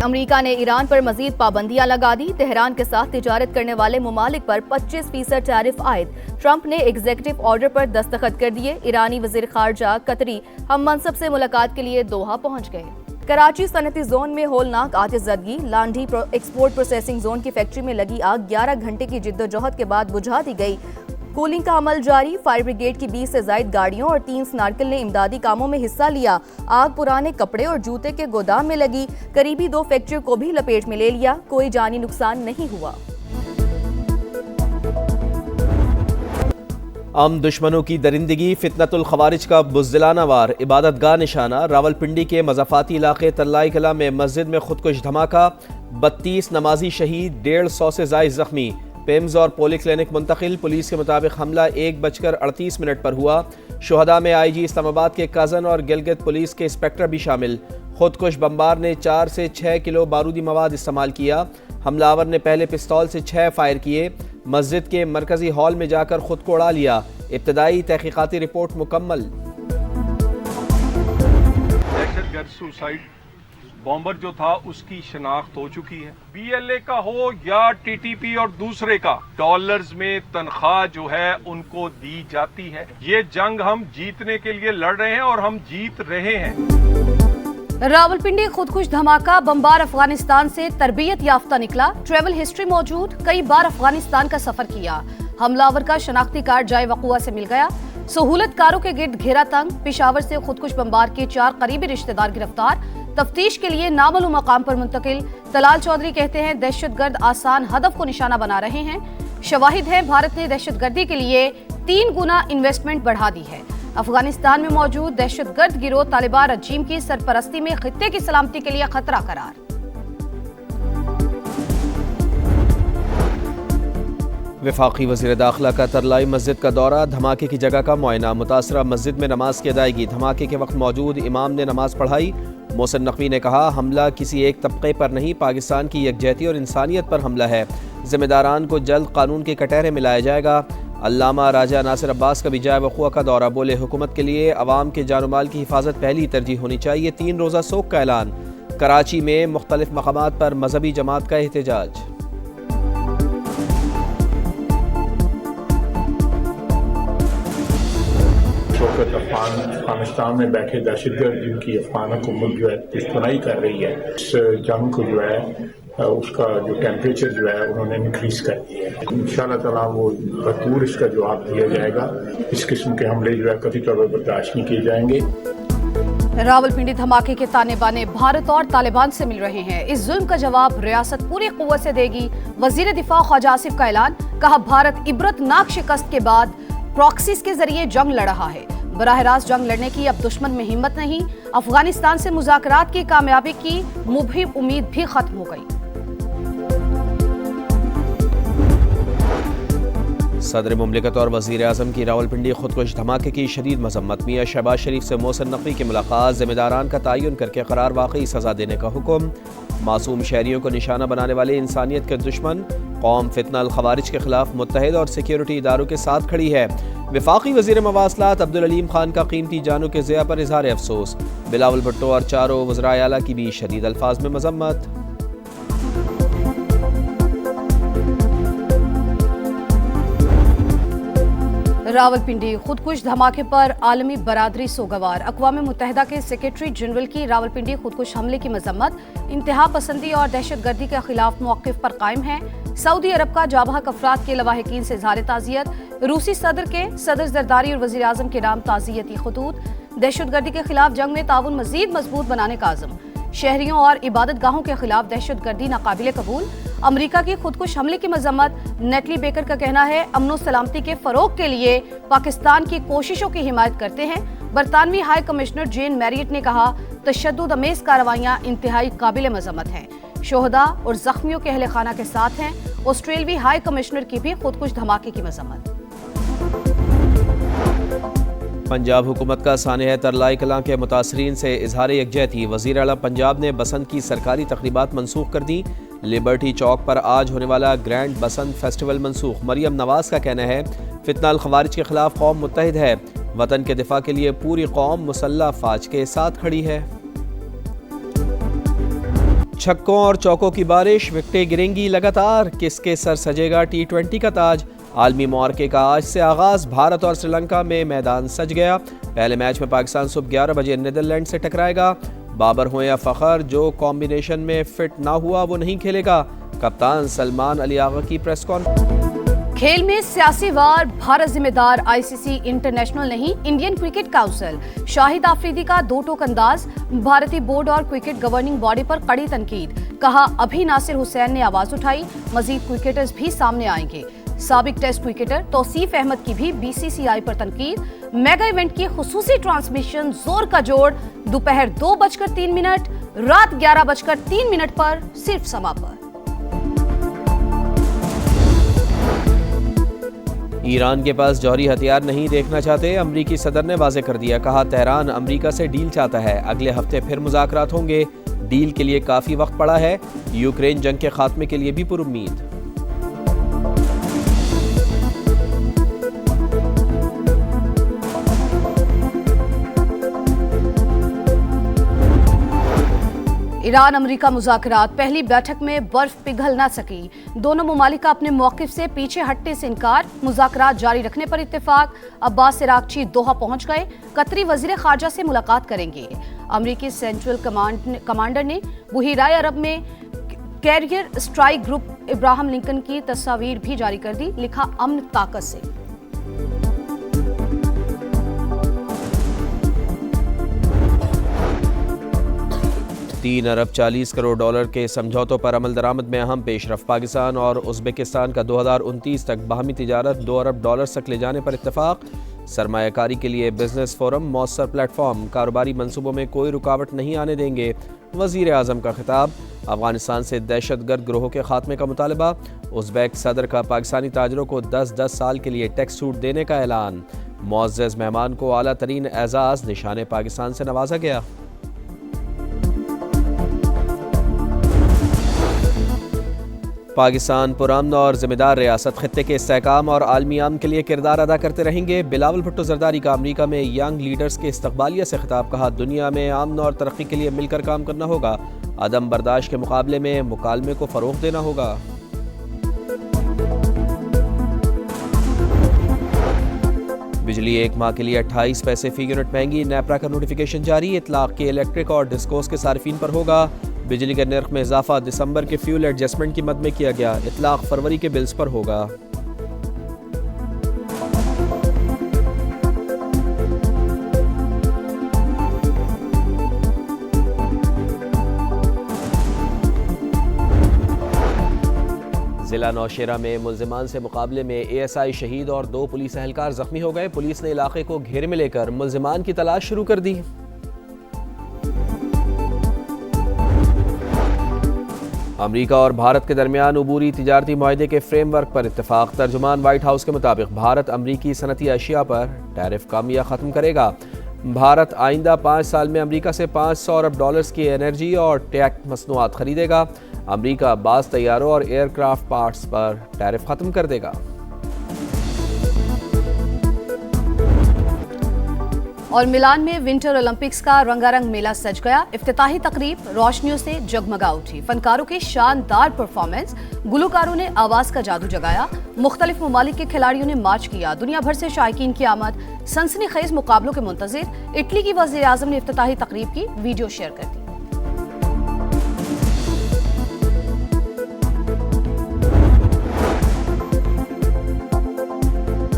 America ने Iran पर मजीद पाबंदियां लगा दी। तेहरान के साथ तिजारत करने वाले मुमालिक पर 25% टैरिफ आयद। ट्रंप ने एग्जीक्यूटिव ऑर्डर पर दस्तखत कर दिए। ईरानी वजीर खारजा कतरी हम मनसब से मुलाकात के लिए दोहा पहुंच गए। कराची सनती जोन में होलनाक आतिशज़दगी। लांडी एक्सपोर्ट प्रोसेसिंग जोन की फैक्ट्री में लगी आग 11 घंटे की जिद्दोजहद के बाद बुझा दी गई। कूलिंग का अमल जारी। फायर ब्रिगेड की 20 से ज्यादा गाड़ियों और 3 स्नार्कल ने इमदादी कामों में हिस्सा लिया। आग पुराने कपड़े और जूते के गोदाम में लगी। करीबी 2 फैक्ट्रियों को भी लपेट में ले लिया। कोई जानी नुकसान नहीं हुआ। दुश्मनों की दरिंदगी। फितनतुल खवारिज का बुज़दिलाना वार। इबादतगाह निशाना। रावलपिंडी के मज़ाफ़ाती इलाके तल्लाई कला में मस्जिद में खुदकुश धमाका। 32 नमाजी शहीद, 150 से ज़ायद जख्मी। पेम्स और पोली क्लिनिक मुंतकिल। पुलिस के मुताबिक हमला 1:38 पर हुआ। शुहदा में IG इस्लामाबाद के कज़न और गिलगित पुलिस के इंस्पेक्टर भी शामिल। खुदकुश बम्बार ने 4 से 6 किलो बारूदी मवाद इस्तेमाल किया। हमलावर ने पहले पिस्तौल से 6 फायर किए। मस्जिद के मरकजी हॉल में जाकर खुद को उड़ा लिया। इब्तदाई तहकीकाती रिपोर्ट मुकम्मल। दहशतगर्द सुसाइड बॉम्बर जो था उसकी शनाख्त हो चुकी है। BLA का हो या TTP और दूसरे का, डॉलर्स में तनख्वाह जो है उनको दी जाती है। ये जंग हम जीतने के लिए लड़ रहे हैं और हम जीत रहे हैं। रावलपिंडी खुदकुश धमाका। बमबार अफगानिस्तान से तरबियत याफ्ता निकला। ट्रेवल हिस्ट्री मौजूद। कई बार अफगानिस्तान का सफर किया। हमलावर का शनाख्ती कार्ड जाए वक़ुआ से मिल गया। सहूलतकारों के गिर्द घेरा तंग। पेशावर से खुदकुश बमबार के 4 करीबी रिश्तेदार गिरफ्तार। तफ्तीश के लिए नामालूम मकाम पर मुंतकिल। तलाल चौधरी कहते हैं दहशतगर्द आसान हदफ को निशाना बना रहे हैं। शवाहिद है भारत ने दहशतगर्दी के लिए 3 गुना इन्वेस्टमेंट बढ़ा दी है। अफगानिस्तान में मौजूद दहशतगर्द गिरोह तालिबान रजीम की सरपरस्ती में खित्ते की सलामती के लिए खतरा करार। वफाकी वज़ीर दाखिला का तरलाई मस्जिद का दौरा। धमाके की जगह का मुआयना। मुतासरा मस्जिद में नमाज की अदायगी। धमाके के वक्त मौजूद इमाम ने नमाज पढ़ाई। मोहसिन नकवी ने कहा हमला किसी एक तबके पर नहीं, पाकिस्तान की यकजहती और इंसानियत पर हमला है। जिम्मेदारान को जल्द कानून के कटहरे में लाया जाएगा। अल्लामा राजा नासिर अब्बास का भी जाए वक़ुआ का दौरा। बोले हुकूमत के लिए अवाम के जान माल की हिफाजत पहली तरजीह होनी चाहिए। 3 रोज़ा सोग का ऐलान। कराची में मुख्तलिफ मकामात पर मजहबी जमात का एहतजाज। अफगानिस्तान में बैठे दहशतगर्द जिनकी अफगान हुकूमत जो है दुश्मनाई कर रही है, इस जंग को जो है उसका जो टेम्परेचर जो है उन्होंने इंक्रीज कर दिया है। इंशाअल्लाह ताला वो भरपूर इसका जवाब दिया जाएगा। इस किस्म के हमले जो है कभी तौर पर बर्दाश्त नहीं किए जाएंगे। रावलपिंडी धमाके के ताने बाने भारत और तालिबान से मिल रहे हैं। इस जुल्म का जवाब रियासत पूरी कुव्वत से देगी। वजीर दिफा ख्वाजा आसिफ का ऐलान। कहा भारत इबरतनाक शिकस्त के बाद प्रॉक्सीज के जरिए जंग लड़ रहा है। बराह रास्त जंग लड़ने की अब दुश्मन में हिम्मत नहीं। अफगानिस्तान से मुज़ाकरात की कामयाबी की मुबहिम उम्मीद भी खत्म हो गई। सदर मुमलिकत और वज़ीर आज़म की रावलपिंडी खुदकुश धमाके की शदीद मजम्मत। मियां शहबाज शरीफ से मोहसिन नकवी की मुलाकात। जिम्मेदारान का तयन करके करार वाकई सजा देने का हुक्म। मासूम शहरियों को निशाना बनाने वाले इंसानियत के दुश्मन। कौम फितना अल खवारिज के खिलाफ मुत्तहिद और सिक्योरिटी इदारों के साथ खड़ी है। वफाकी वज़ीर मवासलात अब्दुल अलीम खान का कीमती जानों के ज़िया पर इजहार अफसोस। बिलावल भुट्टो और चारों वज़राए आला की भी शदीद अल्फाज में मजम्मत। रावलपिंडी खुदकुश धमाके पर आलमी बरादरी सोगवार। अक़वाम मुत्तहिदा के सेक्रेटरी जनरल की रावलपिंडी खुदकुश हमले की मजम्मत। इंतहा पसंदी और दहशतगर्दी के खिलाफ मौक़िफ़ पर कायम है। सऊदी अरब का जाबहक अफराद के लवाहिकीन से इज़हार ताज़ियत। रूसी सदर के सदर ज़रदारी और वज़ीर आज़म के नाम ताज़ियती खतूत। दहशतगर्दी के खिलाफ जंग में ताउन मज़ीद मजबूत बनाने का आज़म। शहरियों और इबादत गाहों के खिलाफ दहशतगर्दी नाकाबिले कबूल। अमरीका की खुदकुश हमले की मजम्मत। नेटली बेकर का कहना है अमन सलामती के फरोग के लिए पाकिस्तान की कोशिशों की हिमायत करते हैं। बरतानवी हाई कमिश्नर जेन मैरियट ने कहा तशद्दुद अमेज कार्रवाइयां इंतहाई काबिल मजम्मत हैं। शोहदा और जख्मियों के अहले खाना के साथ हैं। ऑस्ट्रेलवी हाई कमिश्नर की भी खुदकुश धमाके की मजम्मत। पंजाब हुकूमत का सानिया तरलाई कलां के मुतासरीन से इजहार यकजहती। वज़ीर आला पंजाब ने बसंत की सरकारी तकरीबात मनसूख कर दी। लिबर्टी चौक पर आज होने वाला ग्रैंड बसंत फेस्टिवल मनसूख। मरियम नवाज का कहना है फितना अल खवारिज के खिलाफ कौम मुत्तहिद है। वतन के दिफा के लिए पूरी कौम मुसल्लह फ़ौज के साथ खड़ी है। छक्कों और चौकों की बारिश, विकेटें गिरेंगी लगातार, किसके सर सजेगा T20 का ताज। आलमी मुआरके का आज से आगाज, भारत और श्रीलंका में मैदान सज गया। पहले मैच में पाकिस्तान सुबह 11 बजे नीदरलैंड से टकराएगा। बाबर हो या फखर, जो कॉम्बिनेशन में फिट ना हुआ वो नहीं खेलेगा। कप्तान सलमान अली आगा की प्रेस कॉन्फ्रेंस। खेल में सियासी वार, भारत जिम्मेदार, आईसीसी इंटरनेशनल नहीं, Indian cricket council. Shahid Afridi का दो टोक अंदाज, भारतीय बोर्ड और क्रिकेट गवर्निंग बॉडी पर कड़ी तनकीद। कहा अभी नासिर हुसैन ने आवाज उठाई, मजीद क्रिकेटर्स भी सामने आएंगे। साबिक टेस्ट क्रिकेटर तौसीफ अहमद की भी बीसीसीआई पर तनकीद। मेगा इवेंट की खुसूसी ट्रांसमिशन, जोर का जोड़, दोपहर 2:03, रात 11:03 पर सिर्फ समा पर। ईरान के पास जौहरी हथियार नहीं देखना चाहते, अमरीकी सदर ने वाजे कर दिया। कहा तेहरान अमरीका से डील चाहता है, अगले हफ्ते फिर मुज़ाकरात होंगे। डील के लिए काफ़ी वक्त पड़ा है। यूक्रेन जंग के खात्मे के लिए भी पुरुम्मीद। ईरान अमेरिका मुज़ाकरात, पहली बैठक में बर्फ पिघल न सकी। दोनों मुमालिक का अपने मौक़िफ़ से पीछे हटने से इनकार, मुज़ाकरात जारी रखने पर इत्तेफाक। अब्बास इराक़ची दोहा पहुंच गए, कतरी वज़ीर ख़ारजा से मुलाकात करेंगे। अमरीकी सेंट्रल कमांडर ने बुहिराए अरब में carrier strike group Ibrahim Lincoln की तस्वीर भी जारी कर दी। लिखा अमन ताकत से। 3 अरब 40 करोड़ डॉलर के समझौतों पर अमल दरामद में अहम पेशरफ। पाकिस्तान और उज़्बेकिस्तान का 2029 तक बाहमी तिजारत 2 अरब डॉलर तक ले जाने पर इत्तेफाक। सरमायाकारी के लिए बिजनेस फोरम मौसर प्लेटफॉर्म, कारोबारी मंसूबों में कोई रुकावट नहीं आने देंगे। वज़ीर आज़म का खिताब। अफगानिस्तान से दहशतगर्द गिरोह के खात्मे का मुतालबा। उज़्बेक सदर का पाकिस्तानी ताजरों को 10-10 साल के लिए टैक्स छूट देने का ऐलान। मुअज़्ज़ज़ मेहमान को आला तरीन एजाज़ निशाने पाकिस्तान से नवाजा गया। पाकिस्तान पुरअमन और ज़िम्मेदार रियासत, खित्ते के इस्तेहकाम और आलमी अमन के लिए किरदार अदा करते रहेंगे। बिलावल भुट्टो जरदारी का अमरीका में यंग लीडर्स के इस्तकबालिया से खिताब। कहा दुनिया में अमन और तरक्की के लिए मिलकर काम करना होगा। अदम बर्दाश्त के मुकाबले में मुकालमे को फ़रोग़ देना होगा। बिजली 1 माह के लिए 28 पैसे फी यूनिट महंगी। नेपरा का नोटिफिकेशन जारी। इतलाक़ के इलेक्ट्रिक और डिस्कोस के सार्फिन पर होगा। बिजली के नर्ख में इजाफा दिसंबर के फ्यूल एडजस्टमेंट की मद में किया गया। इतलाक़ फरवरी के बिल्स पर होगा। जिला नौशेरा में मुल्जिमान से मुकाबले में ASI शहीद और 2 पुलिस एहलकार जख्मी हो गए। पुलिस ने इलाके को घेरे में लेकर मुल्जिमान की तलाश शुरू कर दी। अमेरिका और भारत के दरमियान अबूरी तिजारती मुआहदे के फ्रेमवर्क पर इत्तेफाक। तर्जुमान व्हाइट हाउस के मुताबिक भारत अमरीकी सनती अशिया पर टैरिफ कम या ख़त्म करेगा। भारत आइंदा 5 साल में अमरीका से 500 अरब डॉलर्स की एनर्जी और टेक मसनूआत खरीदेगा। अमरीका बाज़ तैयारों और एयरक्राफ्ट पार्ट्स पर टैरिफ ख़त्म कर देगा। और मिलान में विंटर ओलंपिक्स का रंगारंग मेला सज गया। इफ्तिताही तकरीब रोशनियों से जगमगा उठी। फनकारों की शानदार परफॉर्मेंस, गुलकारों ने आवाज का जादू जगाया। मुख्तलिफ ममालिक के खिलाड़ियों ने मार्च किया। दुनिया भर से शायकीन की आमद। सनसनीखेज मुकाबलों के मुंतजिर। इटली की वज़ीर आज़म ने इफ्तिताही तकरीब की वीडियो शेयर कर दी।